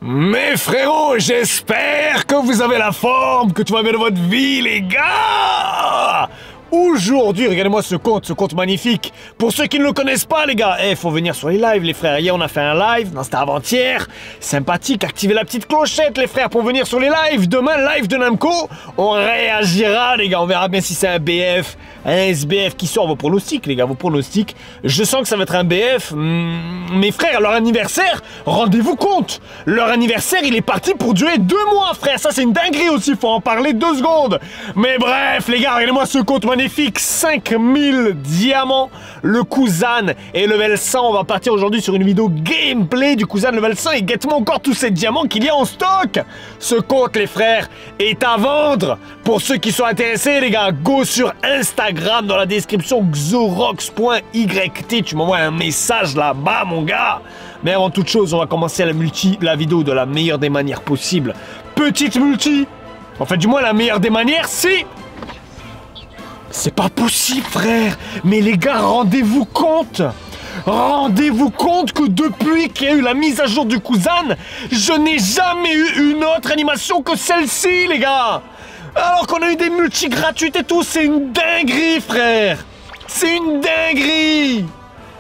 Mes frérots, j'espère que vous avez la forme, que tout va bien dans votre vie, les gars. Aujourd'hui, regardez-moi ce compte magnifique. Pour ceux qui ne le connaissent pas, les gars, faut venir sur les lives, les frères. Hier, on a fait un live, non, c'était avant-hier. Sympathique, activez la petite clochette, les frères, pour venir sur les lives. Demain, live de Namco, on réagira, les gars. On verra bien si c'est un BF, un SBF qui sort. Vos pronostics, les gars, vos pronostics. Je sens que ça va être un BF. Mes frères, leur anniversaire, rendez-vous compte. Leur anniversaire, il est parti pour durer 2 mois, frère. Ça, c'est une dinguerie aussi, faut en parler 2 secondes. Mais bref, les gars, regardez-moi ce compte magnifique. 5000 diamants, le Kuzan est level 100. On va partir aujourd'hui sur une vidéo gameplay du Kuzan level 100 et guette-moi encore tous ces diamants qu'il y a en stock. Ce compte, les frères, est à vendre. Pour ceux qui sont intéressés, les gars, go sur Instagram dans la description xorox.yt. Tu m'envoies un message là-bas, mon gars. Mais avant toute chose, on va commencer la vidéo de la meilleure des manières possibles. Petite multi. En fait, du moins, la meilleure des manières, c'est pas possible, frère. Mais les gars, rendez-vous compte. Rendez-vous compte que depuis qu'il y a eu la mise à jour du Kuzan, je n'ai jamais eu une autre animation que celle-ci, les gars. Alors qu'on a eu des multis gratuites et tout, c'est une dinguerie, frère. C'est une dinguerie.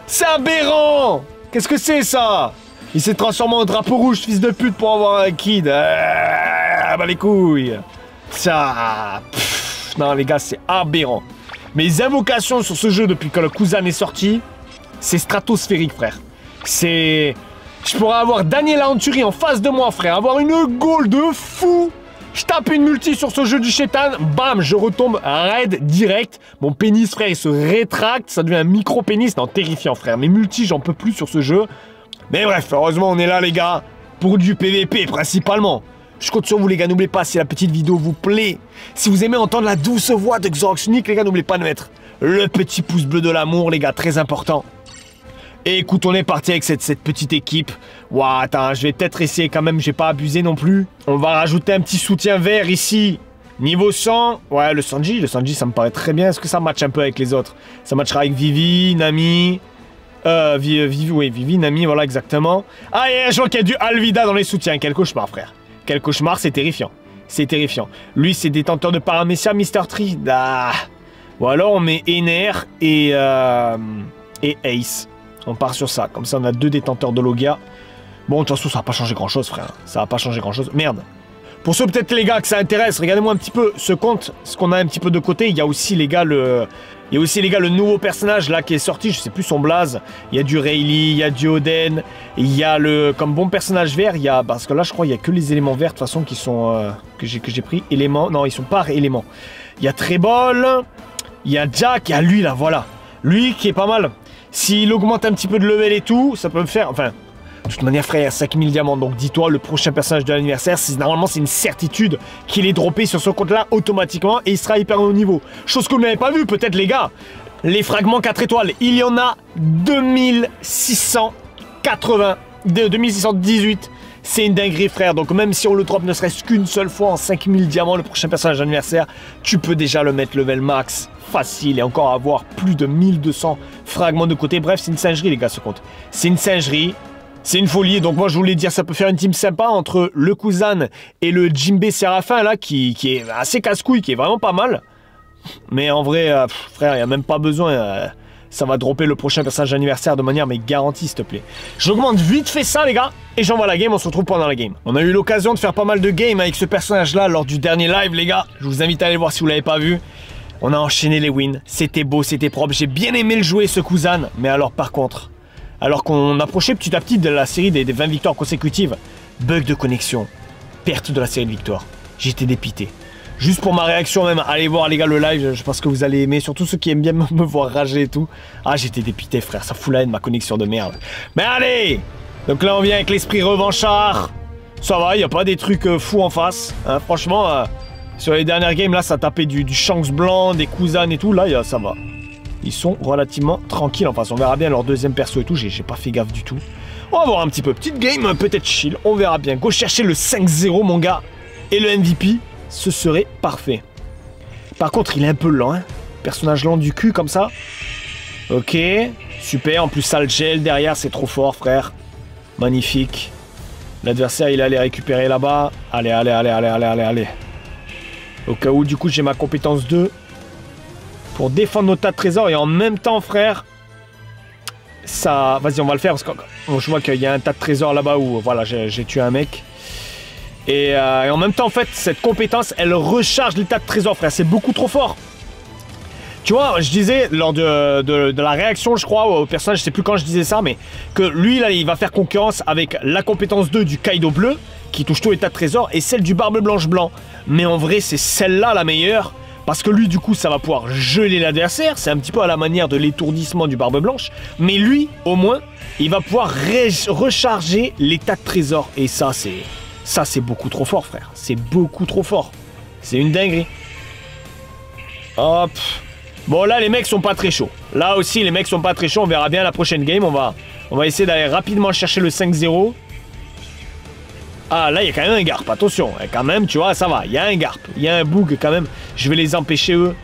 C'est aberrant. Qu'est-ce que c'est, ça? Il s'est transformé en drapeau rouge, fils de pute, pour avoir un kid. Bah les couilles. Ça... Non, les gars, c'est aberrant. Mes invocations sur ce jeu depuis que le Kuzan est sorti, c'est stratosphérique, frère. C'est... Je pourrais avoir Daniel Anturi en face de moi, frère. Avoir une goal de fou. Je tape une multi sur ce jeu du chétan. Bam, je retombe raid direct. Mon pénis, frère, il se rétracte. Ça devient un micro-pénis. Non, terrifiant, frère. Mes multis, j'en peux plus sur ce jeu. Mais bref, heureusement, on est là, les gars. Pour du PVP, principalement. Je compte sur vous, les gars, n'oubliez pas, si la petite vidéo vous plaît, si vous aimez entendre la douce voix de Xorox Unique, les gars, n'oubliez pas de mettre le petit pouce bleu de l'amour, les gars, très important. Et écoute, on est parti avec cette petite équipe. Ouah, attends, je vais peut-être essayer quand même, j'ai pas abusé non plus. On va rajouter un petit soutien vert ici. Niveau 100, ouais, le Sanji, ça me paraît très bien. Est-ce que ça match un peu avec les autres? Ça matchera avec Vivi, Nami... Vivi, Nami, voilà, exactement. Ah, et je vois qu'il y a du Alvida dans les soutiens, quel cauchemar, frère. Quel cauchemar, c'est terrifiant. C'est terrifiant. Lui, c'est détenteur de Paramecia, Mr. Tree. Ah. Ou alors, on met Ener et Ace. On part sur ça. Comme ça, on a 2 détenteurs de Logia. Bon, de toute façon, ça va pas changer grand-chose, frère. Ça va pas changer grand-chose. Merde. Pour ceux, peut-être, les gars, que ça intéresse, regardez-moi un petit peu ce compte. Ce qu'on a un petit peu de côté. Il y a aussi, les gars, le nouveau personnage, là, qui est sorti. Je sais plus son blaze. Il y a du Rayleigh, il y a du Oden. Il y a comme bon personnage vert, il y a... Parce que là, je crois, il y a que les éléments verts, de toute façon, qui sont... que j'ai pris. Éléments... Non, ils sont pas éléments. Il y a Trébol. Il y a Jack. Il y a lui, là, voilà. Lui, qui est pas mal. S'il augmente un petit peu de level et tout, ça peut me faire... Enfin... De toute manière, frère, il y a 5000 diamants, donc dis-toi, le prochain personnage de l'anniversaire, normalement, c'est une certitude qu'il est droppé sur ce compte-là automatiquement et il sera hyper haut niveau. Chose que vous n'avez pas vu, peut-être, les gars. Les fragments 4 étoiles, il y en a 2618. C'est une dinguerie, frère. Donc, même si on le drop ne serait-ce qu'une seule fois en 5000 diamants, le prochain personnage d'anniversaire, tu peux déjà le mettre level max facile et encore avoir plus de 1200 fragments de côté. Bref, c'est une singerie, les gars, ce compte. C'est une singerie. C'est une folie, donc moi je voulais dire, ça peut faire une team sympa entre le Kuzan et le Jinbe Séraphin là, qui est assez casse-couille, qui est vraiment pas mal. Mais en vrai, frère, il n'y a même pas besoin, ça va dropper le prochain personnage d'anniversaire de manière mais garantie, s'il te plaît. J'augmente vite fait ça, les gars, et j'envoie la game, on se retrouve pendant la game. On a eu l'occasion de faire pas mal de games avec ce personnage là lors du dernier live, les gars. Je vous invite à aller le voir si vous l'avez pas vu. On a enchaîné les wins, c'était beau, c'était propre, j'ai bien aimé le jouer ce Kuzan, mais alors par contre... Alors qu'on approchait petit à petit de la série des 20 victoires consécutives, bug de connexion, perte de la série de victoires. J'étais dépité. Juste pour ma réaction même, allez voir les gars le live, je pense que vous allez aimer, surtout ceux qui aiment bien me voir rager et tout. Ah, j'étais dépité, frère, ça fout la haine, ma connexion de merde. Mais allez! Donc là on vient avec l'esprit revanchard. Ça va, il n'y a pas des trucs fous en face. Hein, franchement, sur les dernières games là, ça tapait du Shanks blanc, des Kuzan et tout, là ça va. Ils sont relativement tranquilles en face. On verra bien leur deuxième perso et tout. J'ai pas fait gaffe du tout. On va voir un petit peu. Petite game, peut-être chill. On verra bien. Go chercher le 5-0, mon gars. Et le MVP, ce serait parfait. Par contre, il est un peu lent. Hein. Personnage lent du cul, comme ça. Ok. Super. En plus, ça le gel derrière. C'est trop fort, frère. Magnifique. L'adversaire, il allait récupérer là-bas. Allez, allez, allez, allez, allez, allez, allez. Au cas où, du coup, j'ai ma compétence 2. Pour défendre nos tas de trésors. Et en même temps, frère... Ça... Vas-y, on va le faire. Parce que je vois qu'il y a un tas de trésors là-bas où... Voilà, j'ai tué un mec. Et en même temps, en fait, cette compétence, elle recharge les tas de trésors, frère. C'est beaucoup trop fort. Tu vois, je disais, lors de la réaction, je crois, au personnage, je sais plus quand je disais ça, mais que lui, là, il va faire concurrence avec la compétence 2 du Kaido bleu, qui touche tous les tas de trésors, et celle du Barbe Blanche blanc. Mais en vrai, c'est celle-là la meilleure, parce que lui, du coup, ça va pouvoir geler l'adversaire, c'est un petit peu à la manière de l'étourdissement du Barbe Blanche, mais lui, au moins, il va pouvoir recharger les tas de trésors, et ça, c'est beaucoup trop fort, frère. C'est beaucoup trop fort. C'est une dinguerie. Hop. Bon, là, les mecs sont pas très chauds. Là aussi, les mecs sont pas très chauds. On verra bien la prochaine game. On va essayer d'aller rapidement chercher le 5-0. Ah, là, il y a quand même un garp. Attention. Quand même, tu vois, ça va. Il y a un garp. Il y a un bug, quand même. Je vais les empêcher, eux.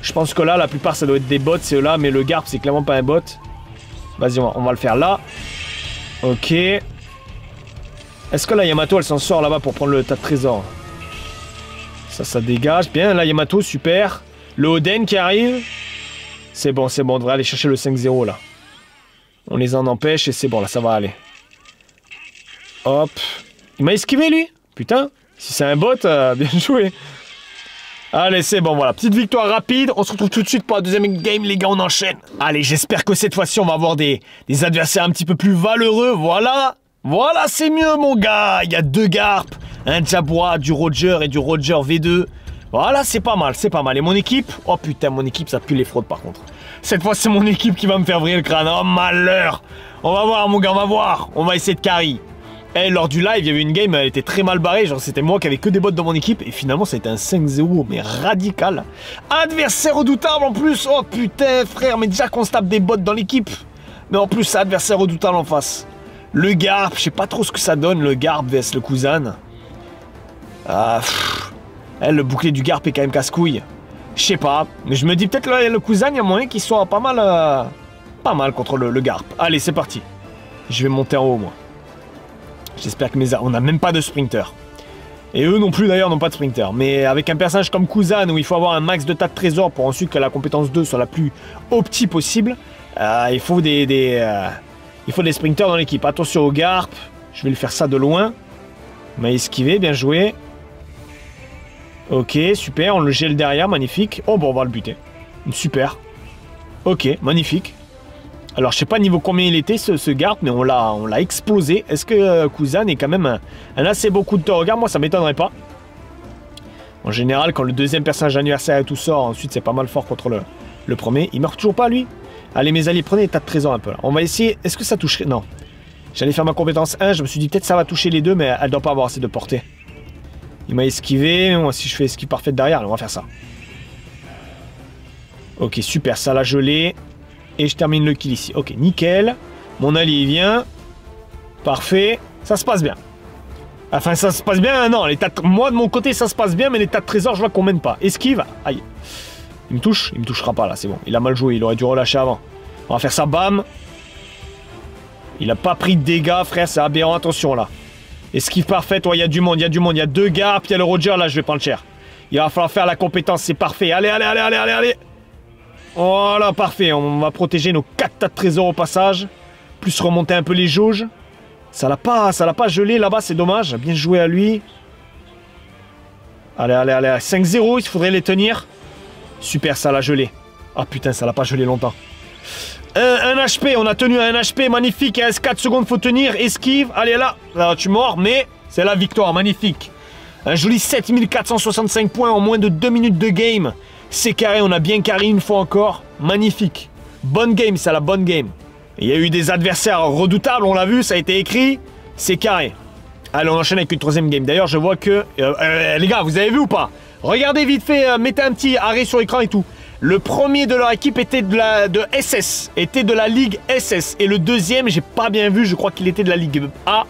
Je pense que là, la plupart, ça doit être des bots, c'est eux-là. Mais le garp, c'est clairement pas un bot. Vas-y, on va le faire là. Ok. Est-ce que la Yamato, elle s'en sort là-bas pour prendre le tas de trésors? Ça dégage. Bien, la Yamato, super. Le Oden qui arrive. C'est bon, on devrait aller chercher le 5-0 là. On les en empêche et c'est bon, là, ça va aller. Hop. Il m'a esquivé, lui. Putain, si c'est un bot, bien joué. Allez, c'est bon, voilà. Petite victoire rapide. On se retrouve tout de suite pour la deuxième game, les gars, on enchaîne. Allez, j'espère que cette fois-ci, on va avoir des adversaires un petit peu plus valeureux. Voilà. Voilà, c'est mieux, mon gars. Il y a 2 garps, un Jabwa, du Roger et du Roger V2. Voilà, c'est pas mal, c'est pas mal. Et mon équipe, oh putain, mon équipe, ça pue les fraudes par contre. Cette fois, c'est mon équipe qui va me faire vriller le crâne. Oh, malheur. On va voir, mon gars, on va voir. On va essayer de carry. Et lors du live, il y avait une game, elle était très mal barrée. Genre, c'était moi qui avais que des bots dans mon équipe. Et finalement, ça a été un 5-0, mais radical. Adversaire redoutable en plus. Oh putain, frère, mais déjà qu'on se tape des bots dans l'équipe. Mais en plus, adversaire redoutable en face. Le Garp, je sais pas trop ce que ça donne, le Garp vs le Kuzan. Ah, le bouclier du Garp est quand même casse-couille. Je sais pas, mais je me dis peut-être le Kuzan, il y a moyen qu'il soit pas mal contre le Garp. Allez, c'est parti. Je vais monter en haut, moi. J'espère que on n'a même pas de sprinter. Et eux non plus, d'ailleurs, n'ont pas de sprinter. Mais avec un personnage comme Kuzan, où il faut avoir un max de tas de trésors pour ensuite que la compétence 2 soit la plus opti possible, il faut des sprinters dans l'équipe. Attention au Garp. Je vais lui faire ça de loin. Il m'a esquivé, bien joué. Ok, super, on le gèle derrière, magnifique. Oh, bon, on va le buter. Super. Ok, magnifique. Alors, je sais pas niveau combien il était, ce Garp, mais on l'a explosé. Est-ce que Kuzan est quand même un assez beau coup de tort? Regarde, moi, ça m'étonnerait pas. En général, quand le deuxième personnage anniversaire et tout sort, ensuite, c'est pas mal fort contre le premier. Il meurt toujours pas, lui. Allez, mes alliés, prenez des tas de trésors un peu. Là. On va essayer. Est-ce que ça toucherait? Non. J'allais faire ma compétence 1. Je me suis dit, peut-être ça va toucher les deux, mais elle doit pas avoir assez de portée. Il m'a esquivé. Moi, si je fais esquive parfaite derrière, on va faire ça. Ok, super. Ça l'a gelé. Et je termine le kill ici. Ok, nickel. Mon allié, il vient. Parfait. Ça se passe bien. Enfin, ça se passe bien. Non, moi, de mon côté, ça se passe bien, mais les tas de trésors, je vois qu'on mène pas. Esquive. Aïe. Il me touche? Il me touchera pas, là. C'est bon. Il a mal joué. Il aurait dû relâcher avant. On va faire ça. Bam. Il a pas pris de dégâts, frère. C'est aberrant. Attention, là. Esquive parfaite. Ouais, il y a du monde. Il y a du monde. Il y a 2 gars. Puis il y a le Roger. Là, je vais prendre cher. Il va falloir faire la compétence. C'est parfait. Allez, allez, allez, allez, allez, allez. Voilà, parfait. On va protéger nos 4 tas de trésors au passage. Plus remonter un peu les jauges. Ça l'a pas gelé là-bas. C'est dommage. Bien joué à lui. Allez, allez, allez. 5-0. Il faudrait les tenir. Super, ça l'a gelé. Ah putain, ça l'a pas gelé longtemps. Un HP. On a tenu un HP. Magnifique. Il reste 4 secondes. Faut tenir. Esquive. Allez, là. Là, tu mords. Mais c'est la victoire. Magnifique. Un joli 7465 points en moins de 2 minutes de game. C'est carré, on a bien carré une fois encore. Magnifique. Bonne game, c'est la bonne game. Il y a eu des adversaires redoutables, on l'a vu, ça a été écrit. C'est carré. Allez, on enchaîne avec une 3e game. D'ailleurs, je vois que... les gars, vous avez vu ou pas? Regardez vite fait, mettez un petit arrêt sur l'écran et tout. Le premier de leur équipe était de SS. Était de la Ligue SS. Et le deuxième, j'ai pas bien vu, je crois qu'il était de la Ligue A.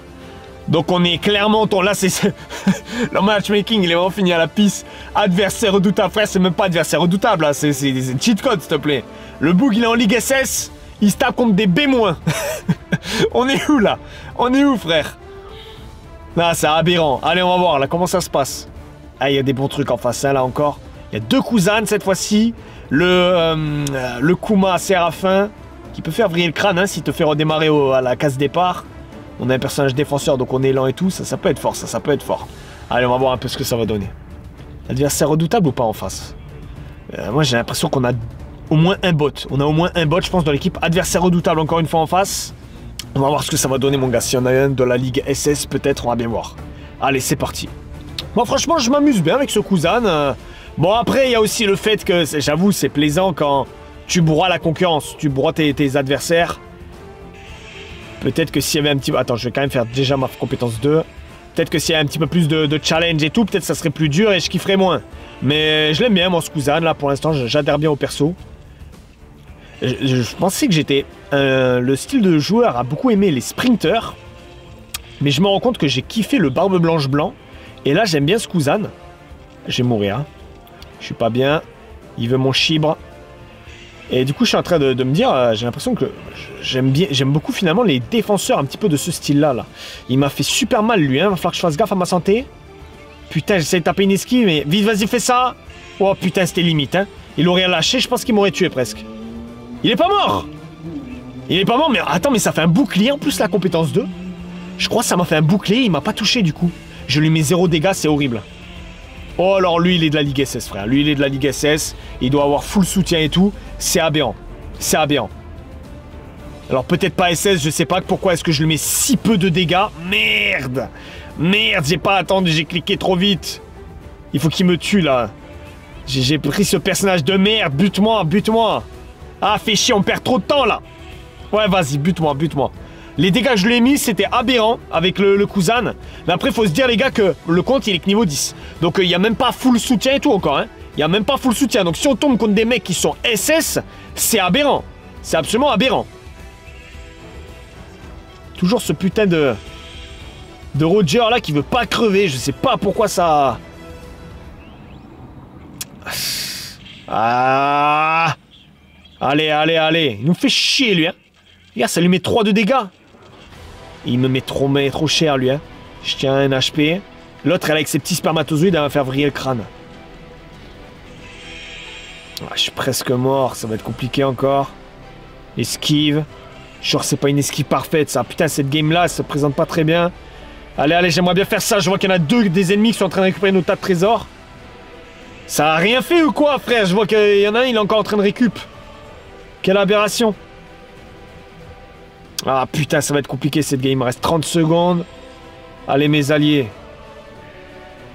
Donc on est clairement... Là, c'est... le matchmaking, il est vraiment fini à la pisse. Adversaire redoutable, frère, c'est même pas adversaire redoutable, là. C'est cheat code, s'il te plaît. Le Boog, il est en Ligue SS. Il se tape contre des B-. On est où, là? On est où, frère? Ah, c'est aberrant. Allez, on va voir là comment ça se passe. Ah, il y a des bons trucs en face, hein, là encore. Il y a deux Kuzan cette fois-ci. Le Kuma Séraphin, qui peut faire vriller le crâne hein, s'il te fait redémarrer à la case départ. On a un personnage défenseur, donc on est lent et tout. Ça peut être fort, ça peut être fort. Allez, on va voir un peu ce que ça va donner. Adversaire redoutable ou pas en face? Moi, j'ai l'impression qu'on a au moins un bot. On a au moins un bot, je pense, dans l'équipe. Adversaire redoutable encore une fois en face. On va voir ce que ça va donner, mon gars. S'il y en a un de la Ligue SS, peut-être, on va bien voir. Allez, c'est parti. Moi, franchement, je m'amuse bien avec ce Kuzan. Bon, après, il y a aussi le fait que, j'avoue, c'est plaisant quand tu broies la concurrence. Tu broies tes adversaires. Peut-être que s'il y avait un petit... Attends, je vais quand même faire déjà ma compétence 2. Peut-être que s'il y a un petit peu plus de challenge et tout, peut-être ça serait plus dur et je kifferais moins. Mais je l'aime bien, moi, ce Kuzan, là, pour l'instant, j'adhère bien au perso. Je pensais que j'étais... le style de joueur a beaucoup aimé les sprinters. Mais je me rends compte que j'ai kiffé le barbe blanche blanc. Et là, j'aime bien ce Kuzan. Je vais mourir, hein. Je suis pas bien. Il veut mon chibre. Et du coup, je suis en train de me dire, j'ai l'impression que j'aime beaucoup finalement les défenseurs un petit peu de ce style-là. Là. Il m'a fait super mal, lui, hein. Va falloir que je fasse gaffe à ma santé. Putain, j'essaie de taper une esquive, mais vite, vas-y, fais ça. Oh putain, c'était limite, hein. Il aurait lâché, je pense qu'il m'aurait tué presque. Il est pas mort. Il est pas mort, mais attends, mais ça fait un bouclier en plus la compétence 2. Je crois que ça m'a fait un bouclier, il m'a pas touché du coup. Je lui mets 0 dégâts, c'est horrible. Oh, alors lui, il est de la Ligue SS, frère. Lui, il est de la Ligue SS. Il doit avoir full soutien et tout. C'est aberrant. C'est aberrant. Alors, peut-être pas SS, je sais pas pourquoi est-ce que je lui mets si peu de dégâts. Merde. Merde, j'ai pas attendu, j'ai cliqué trop vite. Il faut qu'il me tue, là. J'ai pris ce personnage de merde. Bute-moi, bute-moi. Ah, fais chier, on perd trop de temps, là. Ouais, vas-y, bute-moi, bute-moi. Les dégâts que je lui ai mis, c'était aberrant avec le Kuzan. Mais après, il faut se dire, les gars, que le compte, il est que niveau 10. Donc, il n'y a même pas full soutien et tout encore. Hein. Il n'y a même pas full soutien. Donc, si on tombe contre des mecs qui sont SS, c'est aberrant. C'est absolument aberrant. Toujours ce putain de Roger, là, qui veut pas crever. Je sais pas pourquoi ça... Ah. Allez, allez, allez. Il nous fait chier, lui, hein. Regarde, ça lui met 3 de dégâts. Il me met trop cher, lui. Hein. Je tiens un HP. L'autre, elle, avec ses petits spermatozoïdes, elle va faire vriller le crâne. Ah, je suis presque mort. Ça va être compliqué encore. Esquive. Genre, c'est pas une esquive parfaite, ça. Putain, cette game-là, elle se présente pas très bien. Allez, allez, j'aimerais bien faire ça. Je vois qu'il y en a des ennemis qui sont en train de récupérer nos tas de trésors. Ça a rien fait ou quoi, frère? Je vois qu'il y en a un, il est encore en train de récup. Quelle aberration. Ah putain, ça va être compliqué cette game, il me reste 30 secondes. Allez mes alliés.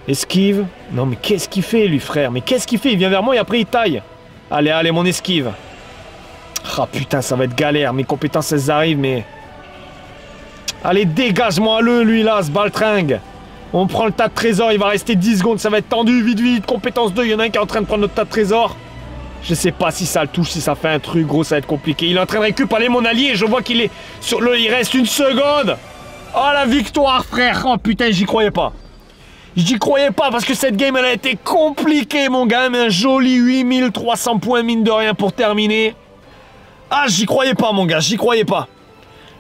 Esquive. Non mais qu'est-ce qu'il fait lui frère? Mais qu'est-ce qu'il fait? Il vient vers moi et après il taille. Allez, allez, mon esquive. Ah putain, ça va être galère, mes compétences elles arrivent mais... Allez, dégage-moi le lui là, ce baltringue. On prend le tas de trésors, il va rester 10 secondes, ça va être tendu, vite, vite. Compétence 2, il y en a un qui est en train de prendre notre tas de trésors. Je sais pas si ça le touche, si ça fait un truc, gros, ça va être compliqué. Il est en train de récupérer mon allié, je vois qu'il est sur le... Il reste 1 seconde. Oh, la victoire, frère. Oh, putain, j'y croyais pas. J'y croyais pas, parce que cette game, elle a été compliquée, mon gars. Mais un joli 8300 points, mine de rien, pour terminer. Ah, j'y croyais pas, mon gars, j'y croyais pas.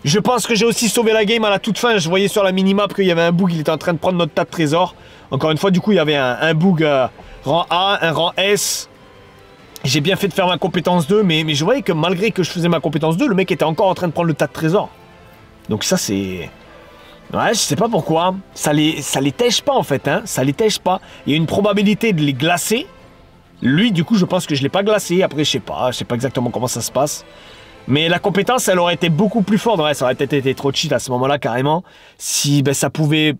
Je pense que j'ai aussi sauvé la game à la toute fin. Je voyais sur la minimap qu'il y avait un bug, il était en train de prendre notre tas de trésors. Encore une fois, du coup, il y avait un bug rang A, un rang S. J'ai bien fait de faire ma compétence 2, mais je voyais que malgré que je faisais ma compétence 2, le mec était encore en train de prendre le tas de trésors. Donc ça, c'est... Ouais, je sais pas pourquoi. Ça les tèche pas, en fait, hein. Ça les tèche pas. Il y a une probabilité de les glacer. Lui, du coup, je pense que je l'ai pas glacé. Après, je sais pas exactement comment ça se passe. Mais la compétence, elle aurait été beaucoup plus forte. Ouais, ça aurait peut-être été trop cheat à ce moment-là, carrément. Si ben, ça pouvait...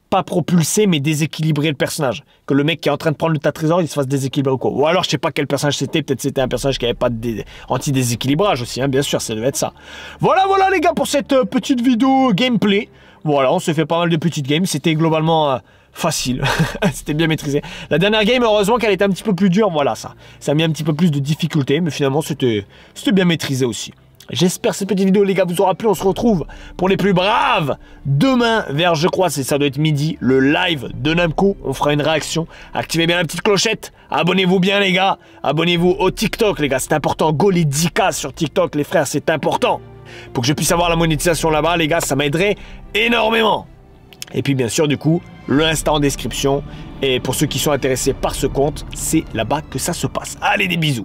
pas propulser mais déséquilibrer le personnage, que le mec qui est en train de prendre le tas de trésors il se fasse déséquilibrer ou quoi, ou alors je sais pas quel personnage c'était, peut-être c'était un personnage qui avait pas de anti-déséquilibrage aussi, hein, bien sûr, ça devait être ça. Voilà les gars pour cette petite vidéo gameplay. Voilà, on s'est fait pas mal de petites games, c'était globalement facile, c'était bien maîtrisé. La dernière game, heureusement qu'elle était un petit peu plus dure, voilà, ça a mis un petit peu plus de difficulté, mais finalement c'était bien maîtrisé aussi. J'espère que cette petite vidéo, les gars, vous aura plu. On se retrouve pour les plus braves demain vers, je crois, ça doit être midi, le live de Namco. On fera une réaction. Activez bien la petite clochette. Abonnez-vous bien, les gars. Abonnez-vous au TikTok, les gars. C'est important. Go les 10K sur TikTok, les frères. C'est important. Pour que je puisse avoir la monétisation là-bas, les gars, ça m'aiderait énormément. Et puis bien sûr, du coup, l'Insta en description. Et pour ceux qui sont intéressés par ce compte, c'est là-bas que ça se passe. Allez, des bisous.